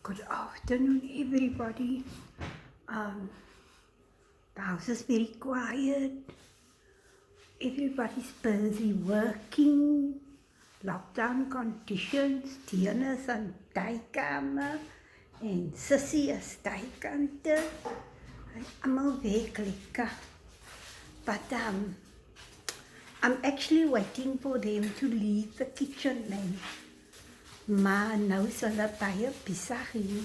Good afternoon, everybody. The house is very quiet. Everybody's busy working. Lockdown conditions. Diana is aan tuikamer en Sissy is tuikante. Almal werk lekker. But I'm actually waiting for them to leave the kitchen then. Maar nou is hulle baie besig hier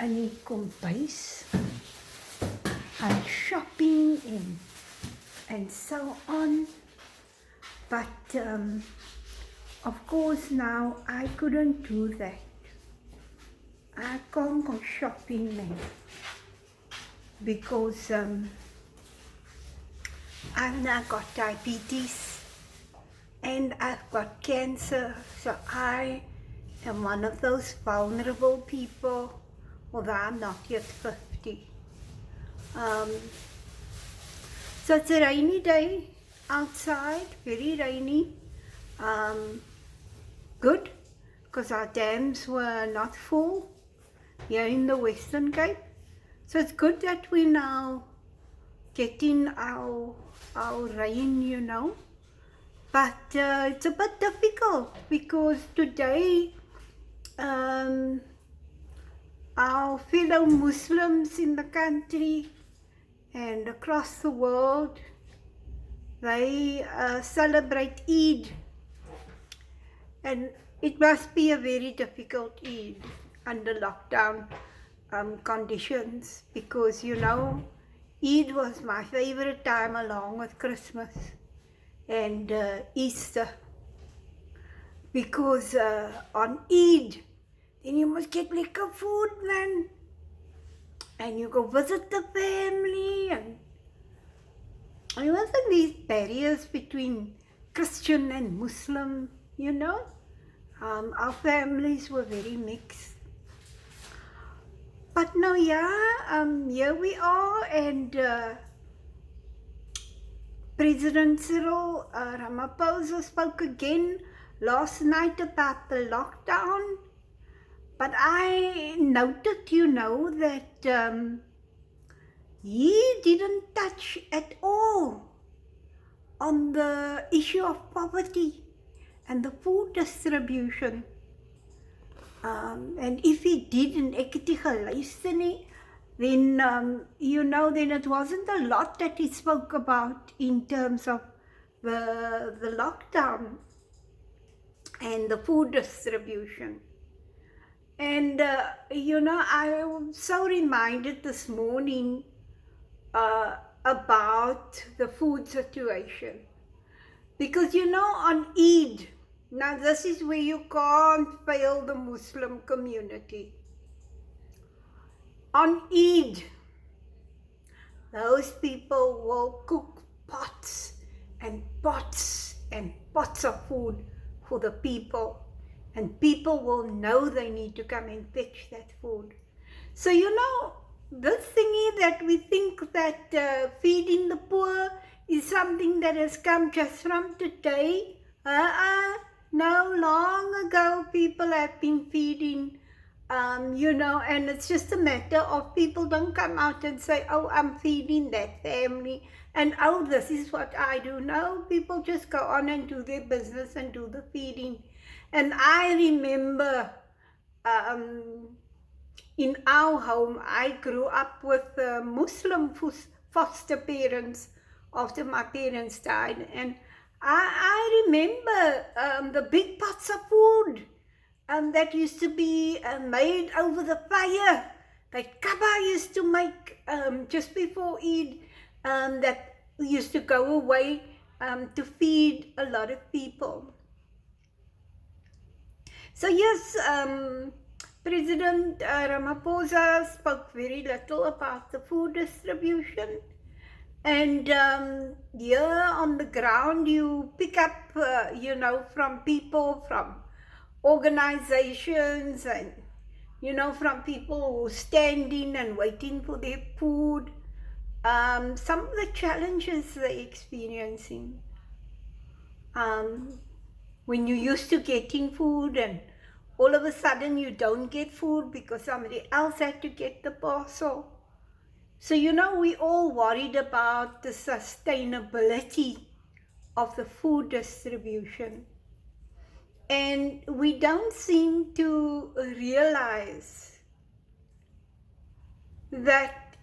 in die kombuis and shopping and so on. But of course now I couldn't do that. I can't go shopping now because I've now got diabetes and I've got cancer, so I am one of those vulnerable people, although I'm not yet 50. So it's a rainy day outside, very rainy. Good, because our dams were not full here in the Western Cape. So it's good that we now getting our rain, you know. But it's a bit difficult because today our fellow Muslims in the country and across the world, they celebrate Eid, and it must be a very difficult Eid under lockdown conditions, because you know Eid was my favorite time along with Christmas and Easter, because on Eid then you must get liquor food, man, and you go visit the family, and there wasn't these barriers between Christian and Muslim, you know. Our families were very mixed. But now, here we are, and President Cyril Ramaphosa spoke again last night about the lockdown. But I noted, you know, that he didn't touch at all on the issue of poverty and the food distribution. And if he did en ek het nie geluister nie, then, you know, then it wasn't a lot that he spoke about in terms of the lockdown and the food distribution. And, you know, I was so reminded this morning about the food situation. Because, you know, on Eid, now this is where you can't fail the Muslim community. On Eid, those people will cook pots and pots and pots of food for the people. And people will know they need to come and fetch that food. So, you know, this thingy that we think that feeding the poor is something that has come just from today. No, long ago people have been feeding, you know, and it's just a matter of people don't come out and say, oh, I'm feeding that family, and oh, this is what I do. No, people just go on and do their business and do the feeding. And I remember in our home, I grew up with Muslim foster parents after my parents died. And I remember the big pots of food that used to be made over the fire, that Kaba used to make just before Eid, that used to go away to feed a lot of people. So yes, President Ramaphosa spoke very little about the food distribution. And here on the ground, you pick up, you know, from people, from organizations, and, you know, from people who are standing and waiting for their food, some of the challenges they're experiencing. When you're used to getting food and all of a sudden you don't get food because somebody else had to get the parcel. So, we all worried about the sustainability of the food distribution. And we don't seem to realize that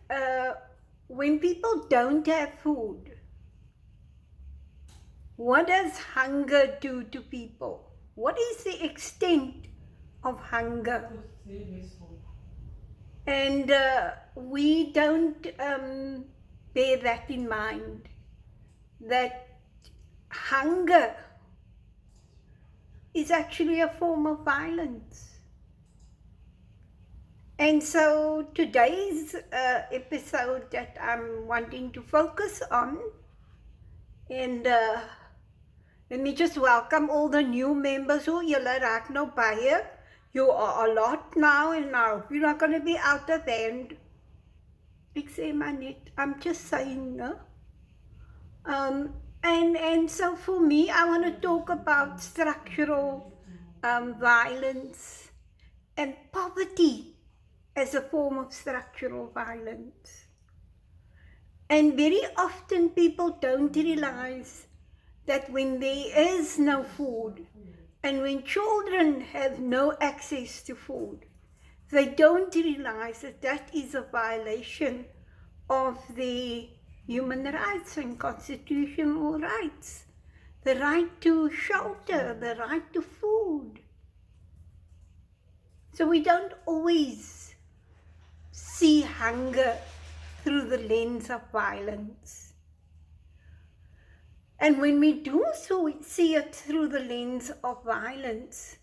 when people don't have food, what does hunger do to people? What is the extent of hunger? And we don't bear that in mind, that hunger is actually a form of violence. And so today's episode that I'm wanting to focus on, and let me just welcome all the new members who julle raak nou baie. You are a lot now, and now you're not going to be out of hand. Ek sê maar net, I'm just saying, no? And so for me, I want to talk about structural violence and poverty as a form of structural violence. And very often people don't realize that when there is no food and when children have no access to food, they don't realize that that is a violation of the human rights and constitutional rights. The right to shelter, the right to food. So we don't always see hunger through the lens of violence. And when we do so, see it through the lens of violence,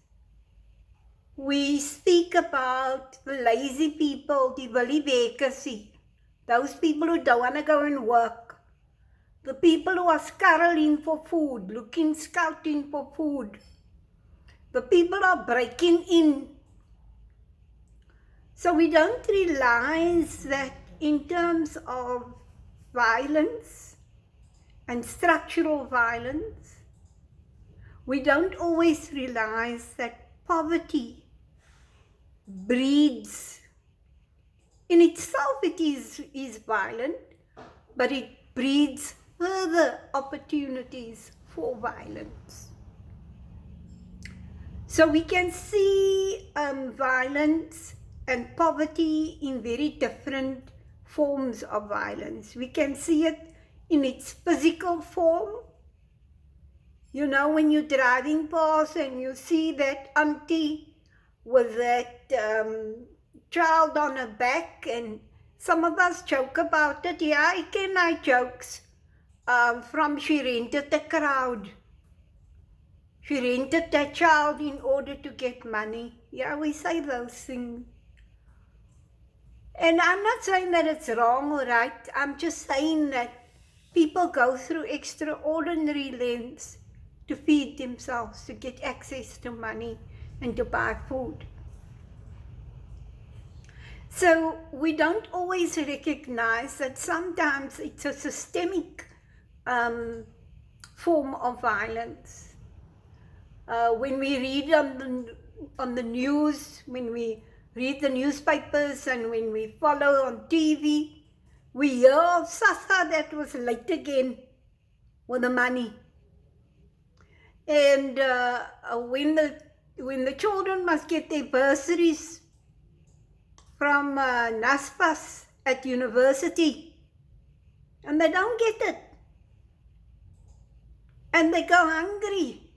we speak about the lazy people, die wil nie werk nie. Those people who don't want to go and work. The people who are scurrying for food, scouting for food. The people who are breaking in. So we don't realize that in terms of violence and structural violence, we don't always realize that poverty breeds. In itself it is violent, but it breeds further opportunities for violence. So we can see violence and poverty in very different forms of violence. We can see it in its physical form. When you're driving past and you see that auntie with that child on her back, and some of us joke about it. Yeah, I ken my jokes from she rented a crowd. She rented that child in order to get money. Yeah, we say those things. And I'm not saying that it's wrong or right. I'm just saying that people go through extraordinary lengths to feed themselves, to get access to money and to buy food. So we don't always recognize that sometimes it's a systemic form of violence. When we read on the news, when we read the newspapers and when we follow on TV, we hear of Sasa that was late again with the money. And when the children must get their bursaries from NASPAS at university, and they don't get it, and they go hungry.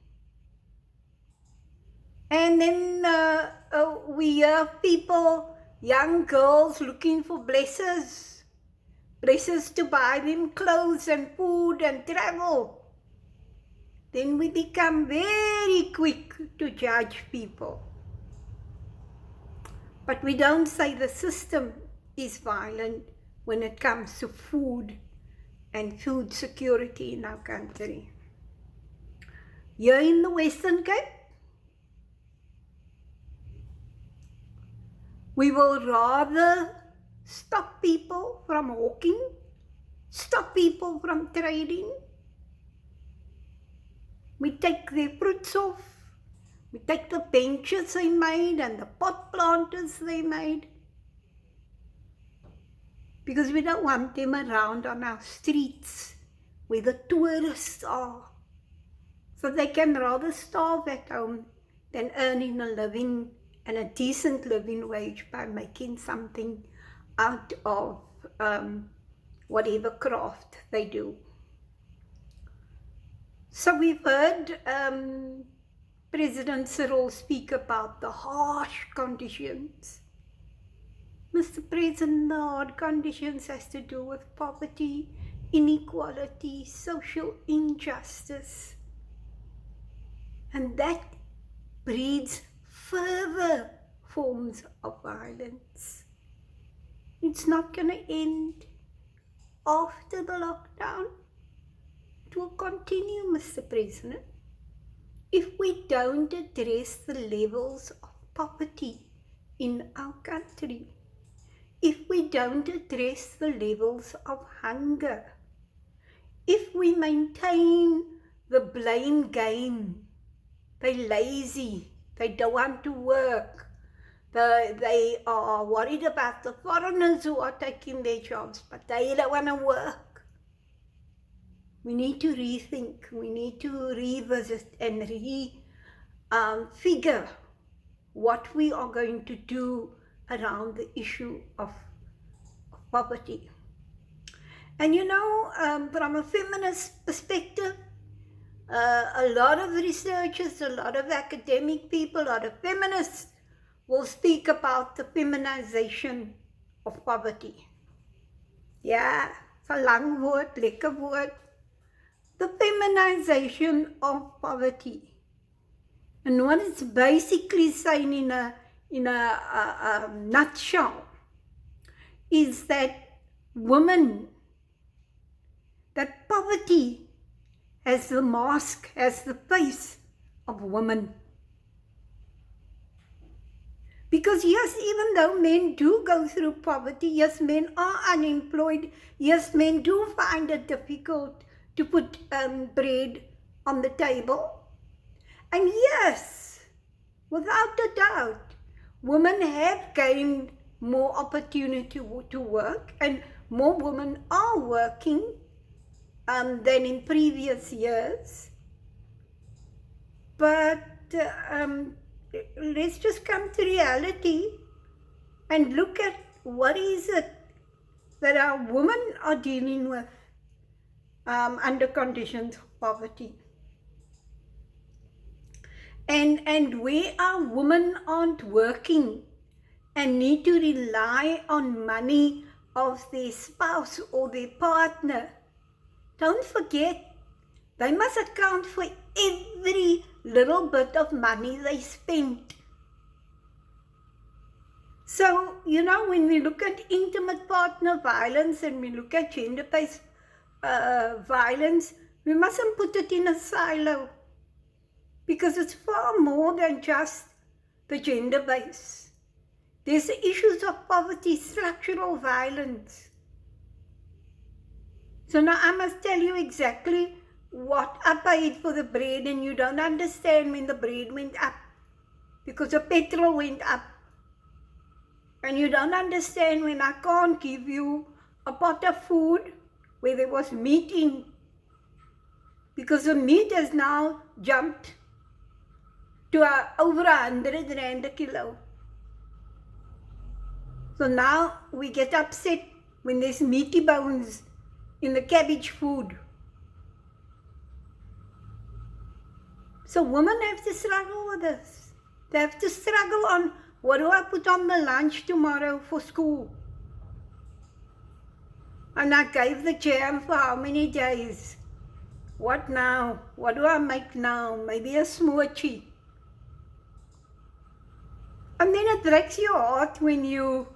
And then we hear people, young girls looking for blessers to buy them clothes and food and travel. Then we become very quick to judge people. But we don't say the system is violent when it comes to food and food security in our country. Here in the Western Cape, we will rather stop people from hawking, stop people from trading. We take their fruits off, We take the benches they made and the pot planters they made, because we don't want them around on our streets where the tourists are. So they can rather starve at home than earning a living and a decent living wage by making something out of whatever craft they do. So we've heard President Cyril speak about the harsh conditions. Mr. President, the hard conditions has to do with poverty, inequality, social injustice. And that breeds further forms of violence. It's not going to end after the lockdown. It will continue, Mr. President, if we don't address the levels of poverty in our country, if we don't address the levels of hunger, if we maintain the blame game. They're lazy, they don't want to work, they are worried about the foreigners who are taking their jobs, but they don't want to work. We need to rethink, we need to revisit and figure what we are going to do around the issue of poverty. And you know, from a feminist perspective, a lot of researchers, a lot of academic people, a lot of feminists will speak about the feminization of poverty. Yeah, it's a lang woord, lekker woord. The feminization of poverty. And what it's basically saying in a nutshell is that women, that poverty has the mask, has the face of women. Because yes, even though men do go through poverty, yes, men are unemployed, yes, men do find it difficult to put bread on the table. And yes, without a doubt, women have gained more opportunity to work, and more women are working than in previous years. But let's just come to reality and look at what is it that our women are dealing with under conditions of poverty. And where our women aren't working and need to rely on money of their spouse or their partner, don't forget, they must account for every little bit of money they spend. So, you know, when we look at intimate partner violence and we look at gender-based violence, we mustn't put it in a silo, because it's far more than just the gender base. There's the issues of poverty, structural violence. So now I must tell you exactly what I paid for the bread, and you don't understand when the bread went up, because the petrol went up. And you don't understand when I can't give you a pot of food where there was meat in, because the meat has now jumped to over 100 rand a kilo. So now we get upset when there's meaty bones in the cabbage food. So women have to struggle with this. They have to struggle on, what do I put on the lunch tomorrow for school? And I gave the jam for how many days? What now? What do I make now? Maybe a smoothie. And then it breaks your heart when you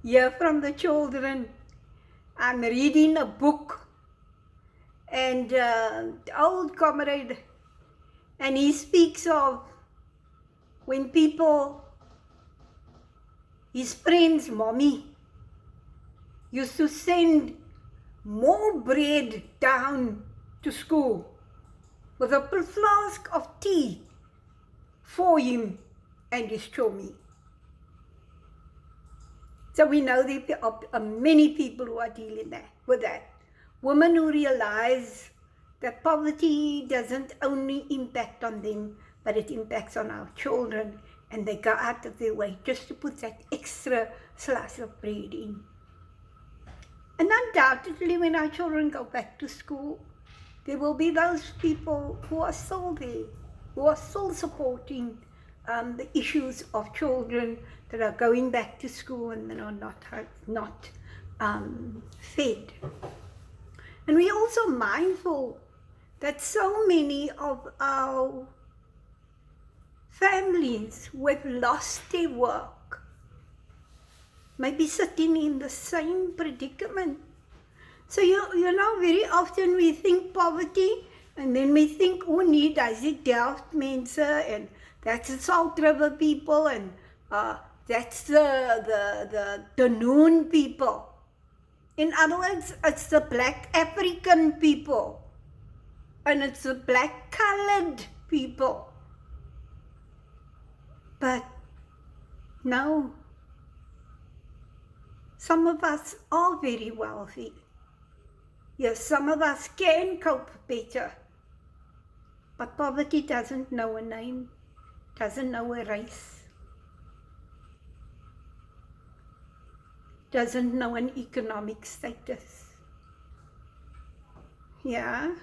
hear from the children, I'm reading a book, and the old comrade, and he speaks of when people, his friend's mommy, used to send more bread down to school with a flask of tea for him and his chummy. So we know there are many people who are dealing with that. Women who realize that poverty doesn't only impact on them, but it impacts on our children, and they go out of their way just to put that extra slice of bread in. And undoubtedly, when our children go back to school, there will be those people who are still there, who are still supporting the issues of children that are going back to school and that are not fed. And we're also mindful that so many of our families who have lost their work may be sitting in the same predicament. So you know, very often we think poverty, and then we think, oh nee, dis die Delft mense, and that's the Salt River people, and that's the Noon people. In other words, it's the Black African people, and it's the black colored people. But no, some of us are very wealthy. Yes, some of us can cope better. But poverty doesn't know a name, doesn't know a race, doesn't know an economic status. Yeah,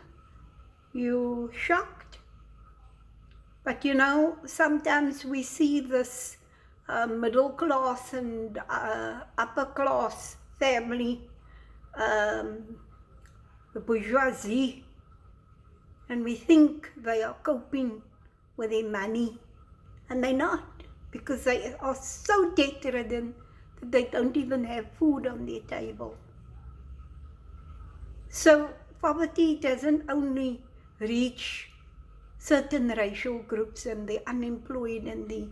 you shocked? But you know, sometimes we see this middle class and upper class family, the bourgeoisie, and we think they are coping with their money, and they're not, because they are so debt-ridden that they don't even have food on their table. So poverty doesn't only reach certain racial groups and the unemployed and the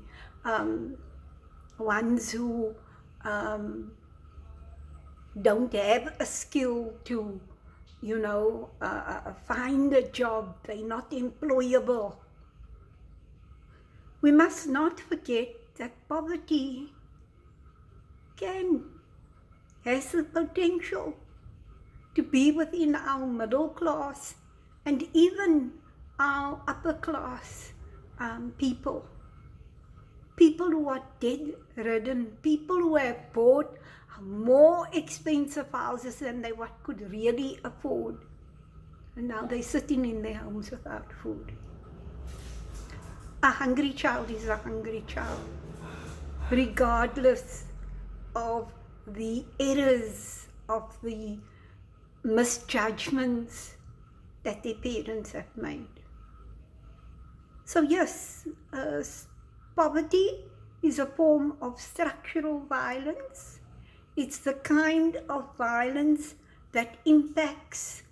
ones who don't have a skill to, you know, find a job. They're not employable. We must not forget that poverty has the potential to be within our middle class and even our upper class people. People who are debt-ridden, people who have bought more expensive houses than they could really afford. And now they're sitting in their homes without food. A hungry child is a hungry child, regardless of the errors, of the misjudgments that their parents have made. So yes, poverty is a form of structural violence. It's the kind of violence that impacts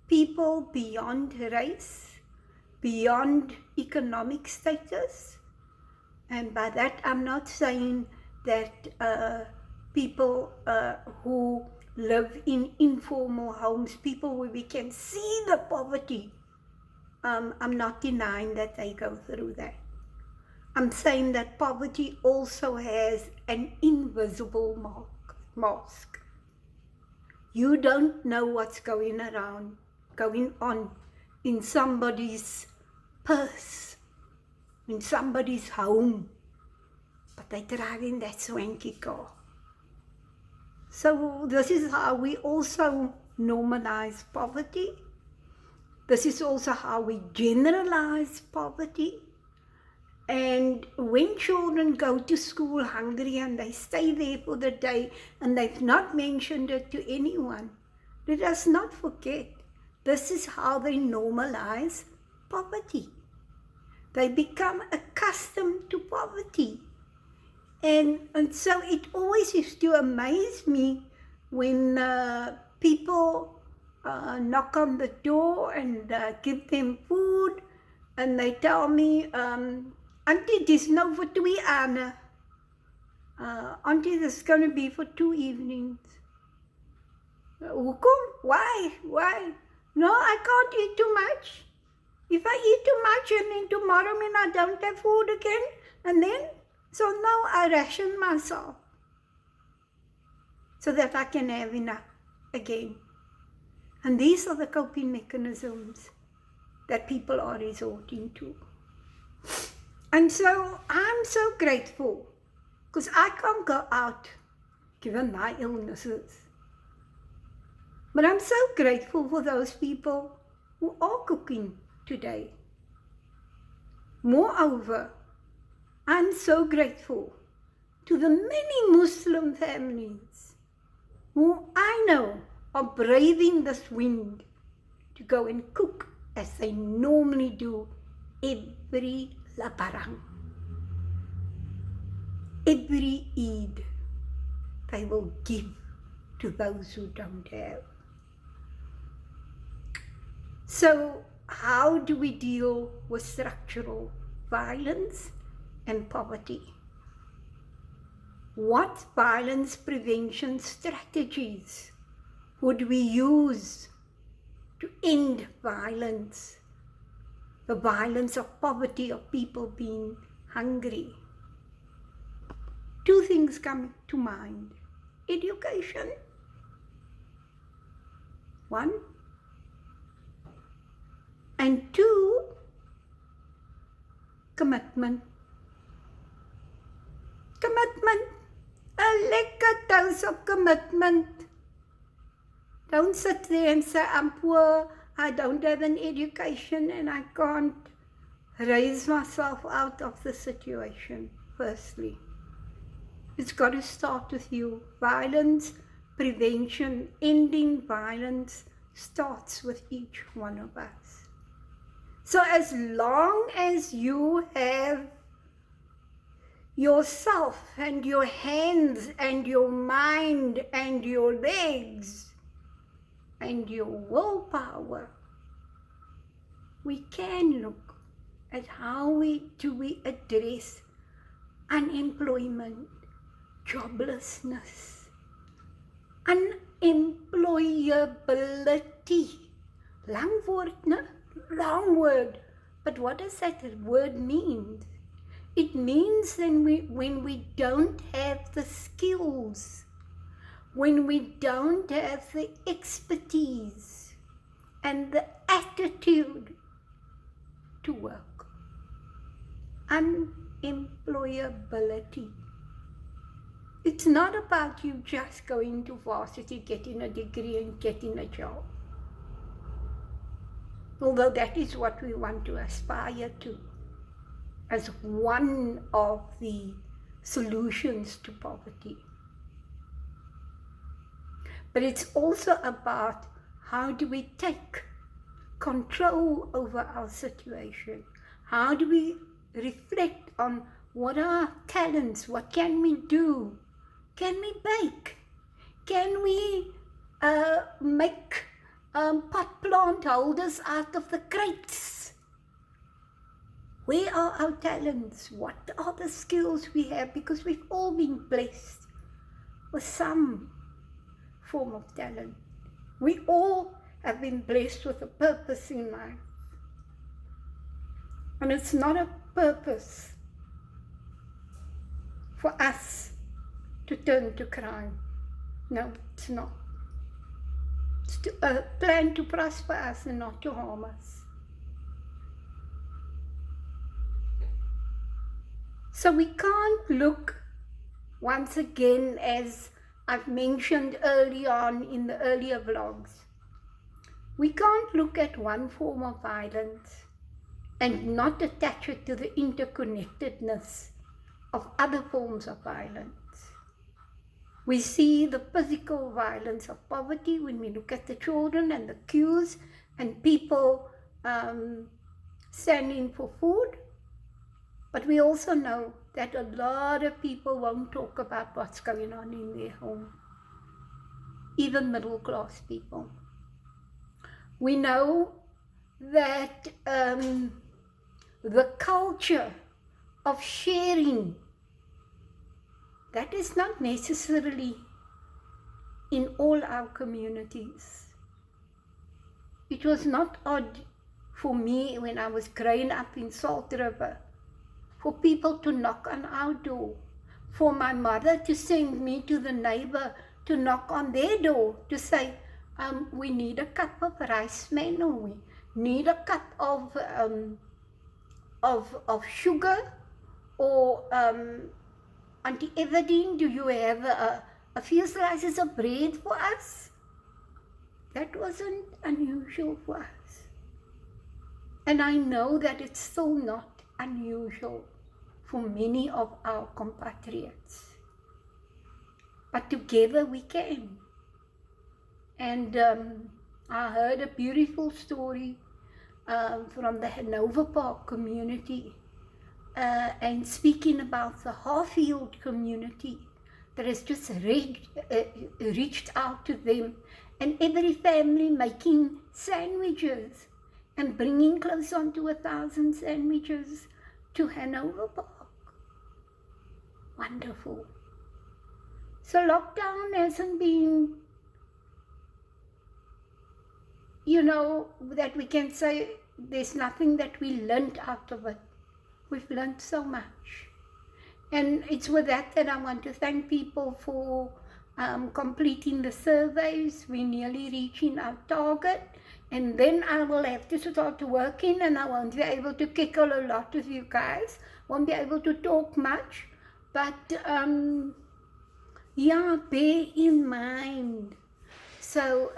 people beyond race, beyond economic status. And by that, I'm not saying that people who live in informal homes, people where we can see the poverty, I'm not denying that they go through that. I'm saying that poverty also has an invisible mask. You don't know what's going on in somebody's purse, in somebody's home, but they're driving that swanky car. So this is how we also normalize poverty. This is also how we generalize poverty. And when children go to school hungry and they stay there for the day and they've not mentioned it to anyone, let us not forget, this is how they normalize poverty. They become accustomed to poverty. And so it always used to amaze me when people knock on the door and give them food, and they tell me, Auntie, dis nou vir 2 aande. Auntie, this is going to be for 2 evenings. Hoekom? Why? No, I can't eat too much. If I eat too much and then tomorrow when I don't have food again, and then, so now I ration myself so that I can have enough again. And these are the coping mechanisms that people are resorting to. And so I'm so grateful because I can't go out given my illnesses. But I'm so grateful for those people who are cooking today. Moreover, I'm so grateful to the many Muslim families who I know are braving this wind to go and cook as they normally do every Lebaran. Every Eid they will give to those who don't have. So how do we deal with structural violence and poverty? What violence prevention strategies would we use to end violence? The violence of poverty, of people being hungry. Two things come to mind. Education, one, and two, commitment. Commitment, a lekker dose of commitment. Don't sit there and say, I'm poor, I don't have an education and I can't raise myself out of the situation, firstly. It's got to start with you. Violence prevention, ending violence starts with each one of us. So as long as you have yourself and your hands and your mind and your legs and your willpower, we can look at how we address unemployment, joblessness, unemployability. Lang woord, no? Long word. But what does that word mean? It means then when we don't have the skills, when we don't have the expertise and the attitude to work. Unemployability. It's not about you just going to varsity, getting a degree and getting a job. Although that is what we want to aspire to as one of the solutions to poverty. But it's also about how do we take control over our situation? How do we reflect on what are our talents? What can we do? Can we bake? Can we make pot plant holders out of the crates? Where are our talents? What are the skills we have? Because we've all been blessed with some form of talent. We all have been blessed with a purpose in life. And it's not a purpose for us to turn to crime. No, it's not. It's a plan to prosper us and not to harm us. So we can't look, once again, as I've mentioned early on in the earlier vlogs, we can't look at one form of violence and not attach it to the interconnectedness of other forms of violence. We see the physical violence of poverty when we look at the children and the queues and people standing for food. But we also know that a lot of people won't talk about what's going on in their home, even middle class people. We know that the culture of sharing, that is not necessarily in all our communities. It was not odd for me when I was growing up in Salt River, for people to knock on our door, for my mother to send me to the neighbor to knock on their door to say, we need a cup of rice, man, or we need a cup of sugar, or Auntie Everdeen, do you have a few slices of bread for us? That wasn't unusual for us. And I know that it's still not unusual for many of our compatriots. But together we can. And I heard a beautiful story from the Hanover Park community, and speaking about the Harfield community that has just reached out to them, and every family making sandwiches and bringing close on to 1,000 sandwiches to Hanover Park. Wonderful. So lockdown hasn't been, that we can say there's nothing that we learned out of it. We've learned so much. And it's with that I want to thank people for completing the surveys. We're nearly reaching our target. And then I will have to start working, and I won't be able to kickle a lot of you guys. Won't be able to talk much. But yeah, bear in mind. So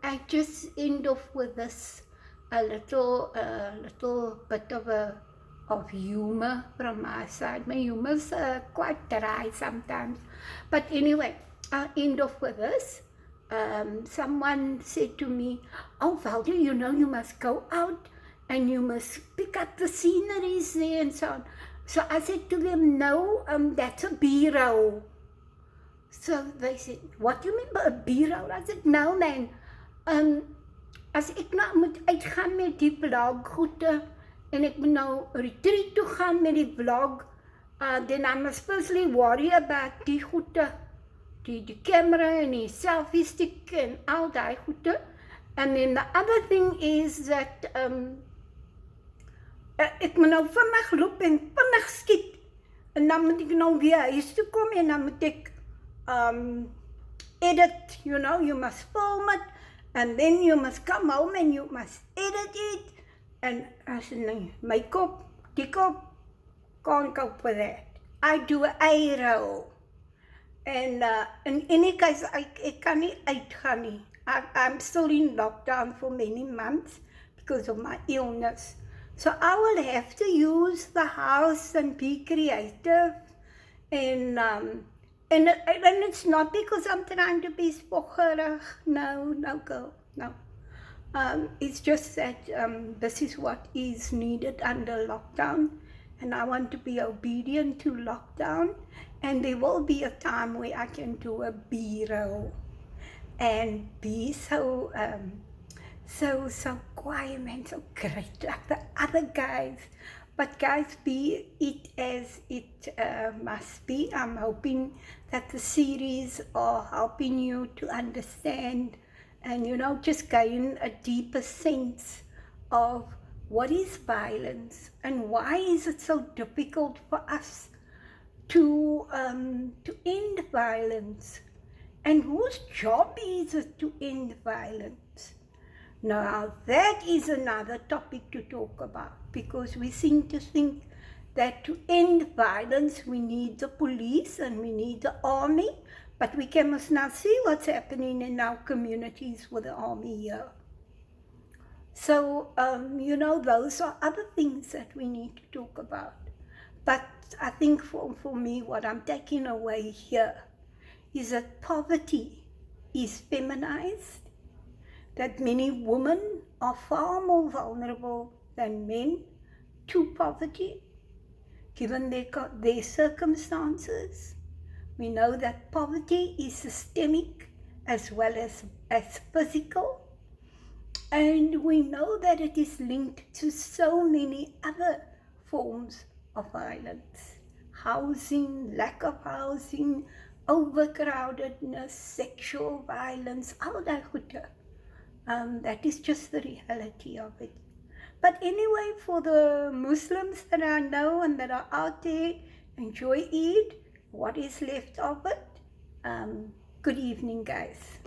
I just end off with this a little bit of humor from my side. My humor's quite dry sometimes. But anyway, I'll end off with this. Someone said to me, oh, Valdo, you must go out and you must pick up the sceneries there and so on. So I said to them, no, that's a bureau. So they said, what do you mean by a bureau? I said, no man, as ek nou moet uitgaan met die bloggoede en ek moet nou retreat toe gaan met die blog, then I must firstly worry about die goede, die camera and die selfie stick and al die goede. And then the other thing is that ek moet nou vinnig loop en vinnig skiet, en dan moet ek nou weer huis toe kom en dan moet ek edit, you must film it, and then you must come home and you must edit it, and I said, my kop, die kop, can't cope with that. I do an A-roll, and in any case, ek kan nie uitgaan nie. I'm still in lockdown for many months because of my illness, so I will have to use the house and be creative, and it's not because I'm trying to be spoggerig. No, girl, no. It's just that this is what is needed under lockdown, and I want to be obedient to lockdown, and there will be a time where I can do a B-roll and be so quiet and so great like the other guys. But guys, be it as it must be. I'm hoping that the series are helping you to understand and, just gain a deeper sense of what is violence and why is it so difficult for us to end violence, and whose job is it to end violence. Now, that is another topic to talk about, because we seem to think that to end violence, we need the police and we need the army, but we must now see what's happening in our communities with the army here. So, those are other things that we need to talk about. But I think for me, what I'm taking away here is that poverty is feminized, that many women are far more vulnerable than men to poverty, given their circumstances. We know that poverty is systemic as well as physical, and we know that it is linked to so many other forms of violence. Housing, lack of housing, overcrowdedness, sexual violence, all that goede. That is just the reality of it. But anyway, for the Muslims that I know and that are out there, enjoy Eid, what is left of it. Good evening, guys.